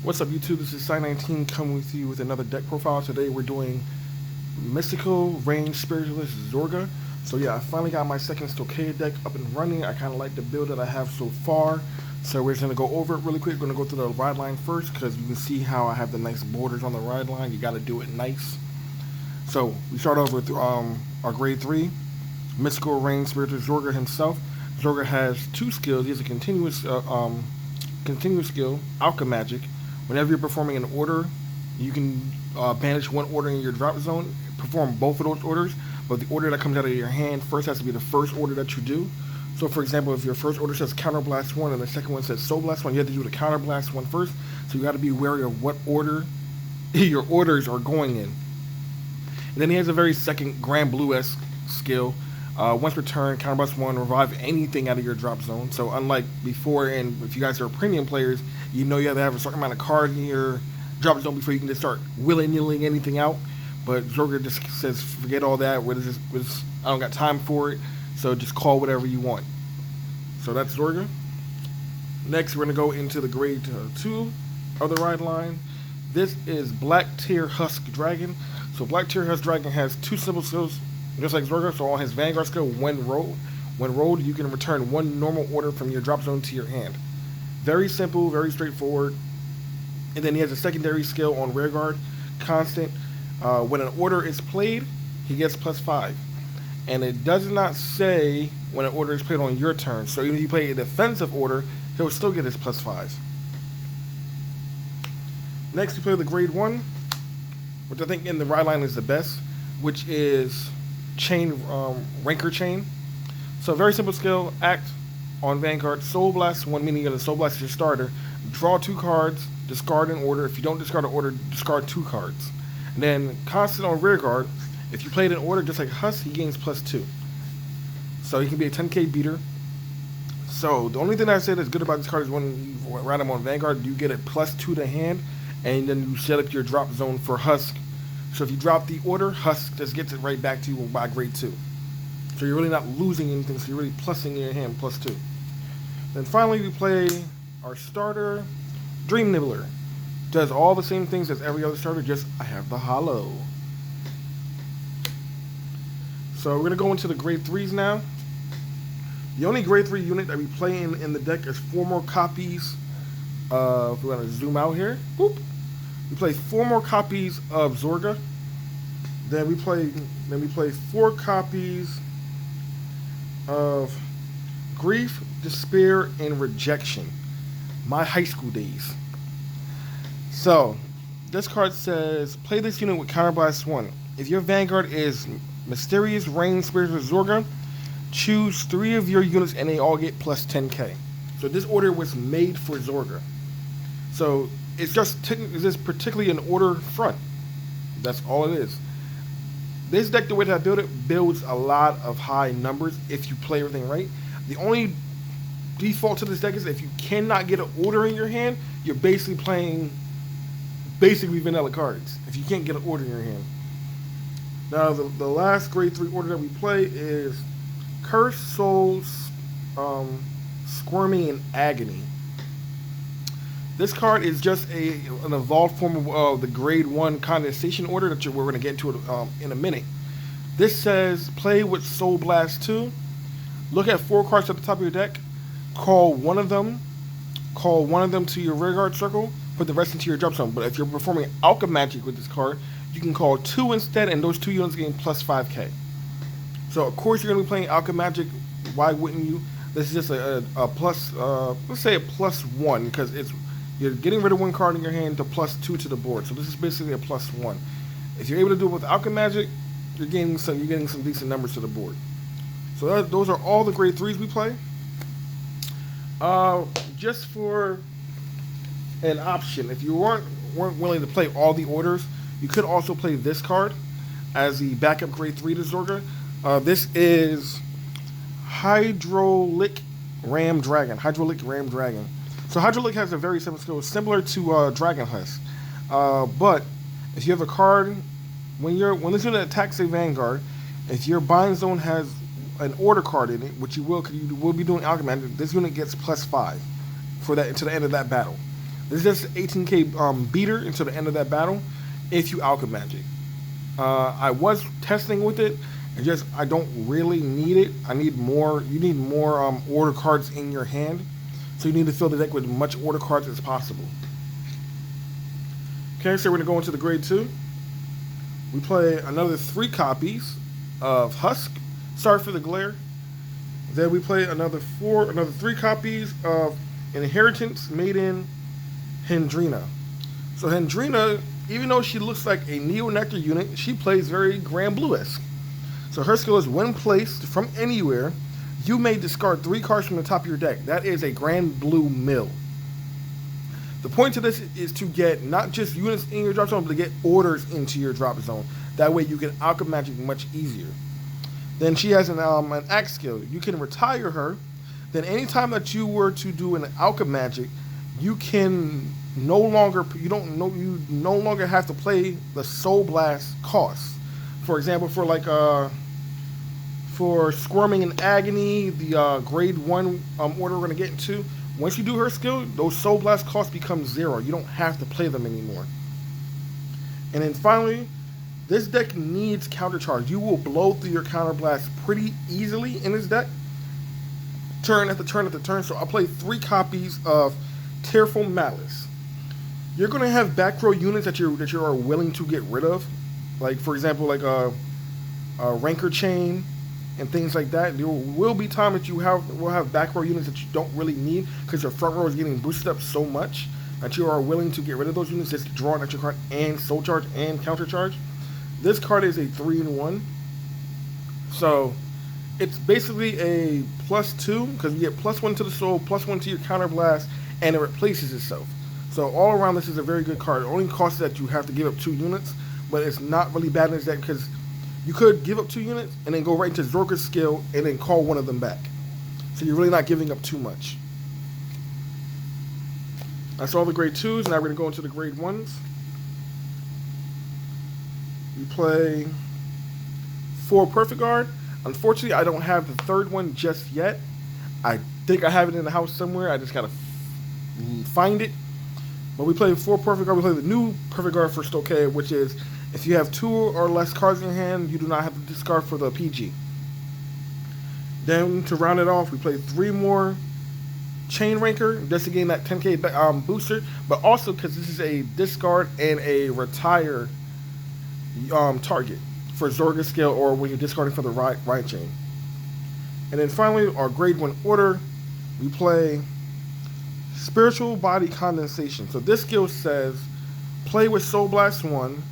What's up, YouTube? This is Sci19 coming with you with another deck profile. Today we're doing Mystical Range Spiritualist Zorga. So yeah, I finally got my second Stochea deck up and running. I kind of like the build that I have so far. So we're just going to go over it really quick. We're going to go through the ride line first because you can see how I have the nice borders on the ride line. You got to do it nice. So we start off with our grade 3 Mystical Range Spiritualist Zorga himself. Zorga has two skills. He has a continuous skill, Alchemagic. Whenever you're performing an order, you can banish one order in your drop zone, perform both of those orders, but the order that comes out of your hand first has to be the first order that you do. So, for example, if your first order says Counterblast 1 and the second one says Soul Blast 1, you have to do the Counterblast 1 first, so you got to be wary of what order your orders are going in. And then he has a very second Grand Blue-esque skill. Once returned, Counterblast 1, revive anything out of your drop zone. So unlike before, and if you guys are premium players, you know you have to have a certain amount of cards in your drop zone before you can just start willy-nilly anything out. But Zorga just says, forget all that. I don't got time for it. So just call whatever you want. So that's Zorga. Next, we're going to go into the grade 2 of the ride line. This is Black Tier Husk Dragon. So Black Tier Husk Dragon has two simple skills, just like Zorga. So on his Vanguard skill, when rolled, you can return one normal order from your drop zone to your hand. Very simple, very straightforward. And then he has a secondary skill on Rearguard, Constant. When an order is played, he gets +5. And it does not say when an order is played on your turn. So even if you play a defensive order, he'll still get his +5. Next, we play the grade 1, which I think in the ride line is the best, which is Ranker Chain. So very simple skill, act on Vanguard, Soul Blast 1, meaning you're going to Soul Blast your starter, draw 2 cards, discard an order. If you don't discard an order, discard 2 cards. And then Constant on Rearguard, if you played an order just like Husk, he gains +2. So he can be a 10k beater. So the only thing I say that's good about this card is when you ride him on Vanguard, you get a +2 to hand, and then you set up your drop zone for Husk. So if you drop the order, Husk just gets it right back to you by grade 2. So you're really not losing anything, so you're really plussing in your hand +2. Then finally we play our starter, Dream Nibbler. Does all the same things as every other starter, just I have the hollow. So we're going to go into the grade 3s now. The only grade 3 unit that we play in the deck is 4 more copies of, we're going to zoom out here. Boop. We play 4 more copies of Zorga. Then we play 4 copies of Grief, Despair, and Rejection. My high school days. So, this card says, play this unit with Counterblast 1. If your Vanguard is Mysterious Range Spiritualist Zorga, choose 3 of your units and they all get +10k. So this order was made for Zorga. So it's just particularly an order front. That's all it is. This deck, the way that I build it, builds a lot of high numbers if you play everything right. The only default to this deck is if you cannot get an order in your hand, you're basically playing vanilla cards if you can't get an order in your hand. Now the last grade 3 order that we play is Curse, Souls, Squirming, and Agony. This card is just an evolved form of the grade 1 condensation order that we're going to get into it in a minute. This says play with Soul Blast 2. Look at 4 cards at the top of your deck. Call one of them to your Rearguard circle. Put the rest into your drop zone. But if you're performing Alchemagic with this card, you can call 2 instead, and those 2 units gain +5k. So of course you're going to be playing Alchemagic. Why wouldn't you? This is just a plus. Let's say a +1 because you're getting rid of 1 card in your hand to +2 to the board. So this is basically a +1. If you're able to do it with Alchemagic, you're getting some decent numbers to the board. So those are all the grade 3s we play. Just for an option, if you weren't willing to play all the orders, you could also play this card as the backup grade 3 to Zorga. This is Hydraulic Ram Dragon. So Hydraulic has a very simple skill, similar to Dragon Husk. But if you have a card, when this unit attacks a Vanguard, if your bind zone has an order card in it, which you will, because you will be doing Alchemagic, this unit gets +5 for that to the end of that battle. This is just 18k beater until the end of that battle if you Alchemy Magic. I was testing with it, and just I don't really need it. I need more. You need more order cards in your hand, so you need to fill the deck with as much order cards as possible. Okay, so we're gonna go into the grade 2. We play another 3 copies of Husk. Sorry for the glare. Then we play another 3 copies of Inheritance Maiden Hendrina. So Hendrina, even though she looks like a Neo-Nectar unit, she plays very Grand Blue-esque. So her skill is when placed from anywhere, you may discard 3 cards from the top of your deck. That is a Grand Blue mill. The point to this is to get not just units in your drop zone, but to get orders into your drop zone. That way you can Alchemy Magic much easier. Then she has an axe skill. You can retire her. Then anytime that you were to do an Alchemy Magic, you can no longer have to play the Soul Blast cost. For example, for Squirming in Agony, the grade 1 order we're gonna get into. Once you do her skill, those Soul Blast costs become 0. You don't have to play them anymore. And then finally, this deck needs countercharge. You will blow through your counterblast pretty easily in this deck. Turn after turn after turn. So I'll play 3 copies of Tearful Malice. You're gonna have back row units that you are willing to get rid of. Like for example, like a Rancor Chain and things like that. There will be time that will have back row units that you don't really need because your front row is getting boosted up so much that you are willing to get rid of those units just to draw an extra card and soul charge and counter charge. This card is a 3-in-1, so it's basically a +2 because you get +1 to the soul, +1 to your counter blast, and it replaces itself. So all around, this is a very good card. It only costs that you have to give up 2 units, but it's not really bad in this deck because you could give up 2 units and then go right into Zorga's skill and then call one of them back. So you're really not giving up too much. That's all the grade 2s. Now we're going to go into the grade 1s. We play 4 Perfect Guard. Unfortunately, I don't have the 3rd one just yet. I think I have it in the house somewhere. I just got to find it. But we play 4 Perfect Guard. We play the new Perfect Guard for Stoke, which is if you have 2 or less cards in your hand, you do not have to discard for the PG. Then to round it off, we play 3 more Chain Ranker, just to gain that 10k booster, but also because this is a discard and a retire target for Zorga skill or when you're discarding for the right chain. And then finally, our grade 1 order, we play Spiritual Body Condensation. So this skill says, play with Soul Blast 1,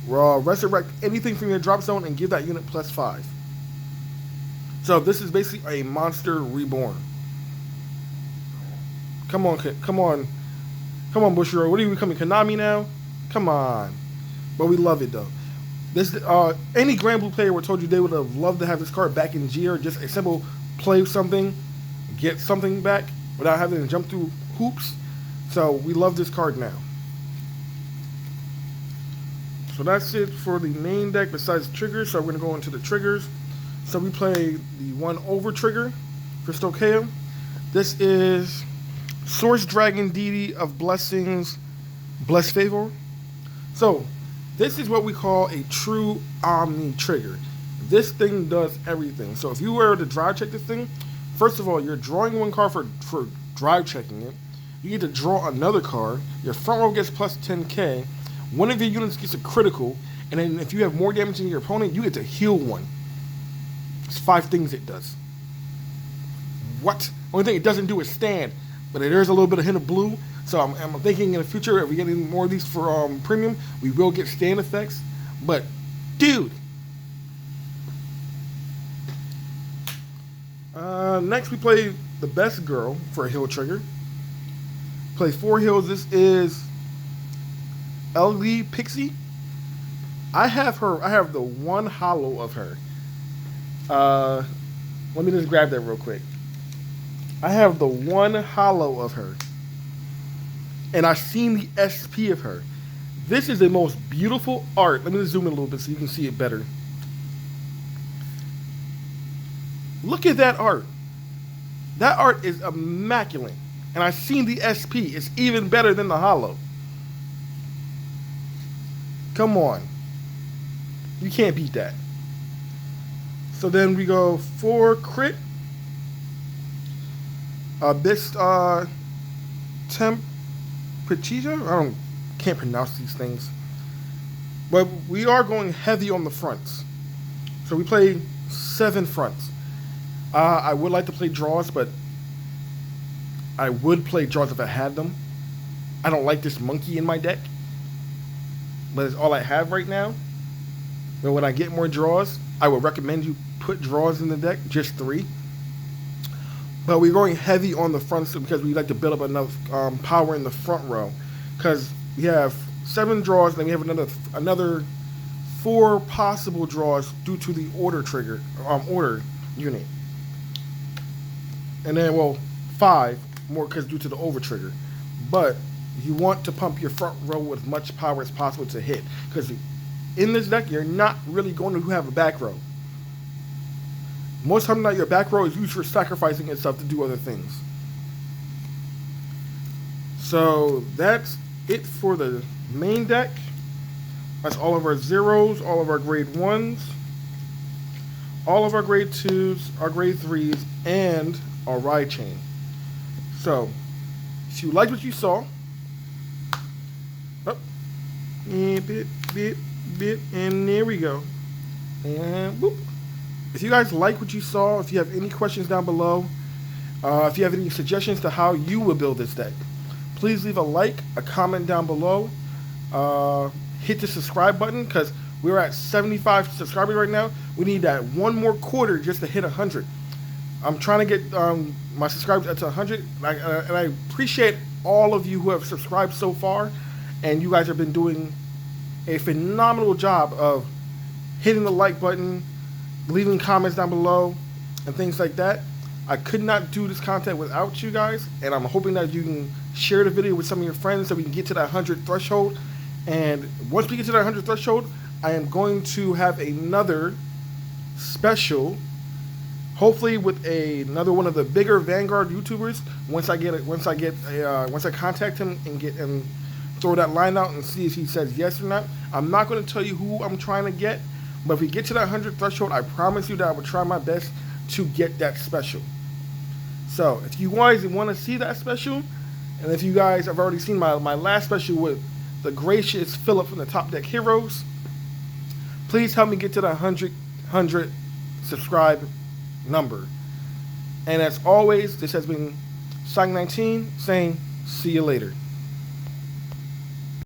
resurrect anything from your drop zone and give that unit +5. So this is basically a monster reborn. Come on, Bushiroad. What are you becoming, Konami now? Come on. But we love it though. This any Grand Blue player would told you they would have loved to have this card back in GR. Just a simple play something, get something back without having to jump through hoops. So we love this card now. So that's it for the main deck besides triggers. So we're going to go into the triggers. So we play the 1 over trigger for Stokea. This is Source Dragon Deity of Blessings, Blessed Favor. So this is what we call a true Omni trigger. This thing does everything. So if you were to drive check this thing, first of all, you're drawing 1 card for drive checking it. You get to draw another card. Your front row gets plus 10k. One of your units gets a critical, and then if you have more damage than your opponent, you get to heal 1. It's 5 things it does. What? Only thing it doesn't do is stand, but there's a little bit of hint of blue. So I'm thinking in the future, if we get any more of these for premium, we will get stand effects. But, dude. Next we play the Best Girl for a heal trigger. Play 4 heals. This is LD Pixie. I have the 1 hollow of her. Let me just grab that real quick. I have the 1 hollow of her. And I've seen the SP of her. This is the most beautiful art. Let me just zoom in a little bit so you can see it better. Look at that art. That art is immaculate. And I've seen the SP. It's even better than the holo. Come on. You can't beat that. So then we go 4 crit. This Temperature? Can't pronounce these things. But we are going heavy on the fronts. So we play 7 fronts. I would like to play draws, but I would play draws if I had them. I don't like this monkey in my deck, but it's all I have right now. But when I get more draws, I would recommend you put draws in the deck, just 3. But we're going heavy on the fronts because we like to build up enough power in the front row. Because we have 7 draws, and then we have another 4 possible draws due to the order trigger, order unit. And then, well, 5 more because due to the over trigger. But you want to pump your front row with as much power as possible to hit. Because in this deck, you're not really going to have a back row. Most times not, your back row is used for sacrificing itself to do other things. So that's it for the main deck. That's all of our zeros, all of our grade 1s, all of our grade 2s, our grade 3s, and our ride chain. So, if you liked what you saw, and there we go. And whoop. If you guys like what you saw, if you have any questions down below, if you have any suggestions to how you would build this deck, please leave a like, a comment down below. Hit the subscribe button because we're at 75 subscribers right now. We need that 1 more quarter just to hit 100. I'm trying to get my subscribers up to 100, and I appreciate all of you who have subscribed so far, and you guys have been doing a phenomenal job of hitting the like button, leaving comments down below, and things like that. I could not do this content without you guys, and I'm hoping that you can share the video with some of your friends so we can get to that 100 threshold. And once we get to that 100 threshold, I am going to have another special, hopefully with another one of the bigger Vanguard YouTubers. Once I contact him and throw that line out and see if he says yes or not. I'm not going to tell you who I'm trying to get, but if we get to that 100 threshold, I promise you that I will try my best to get that special. So if you guys want to see that special, and if you guys have already seen my last special with the gracious Philip from the Top Deck Heroes, please help me get to the 100 subscribe number. And as always, this has been Song 19 saying, see you later.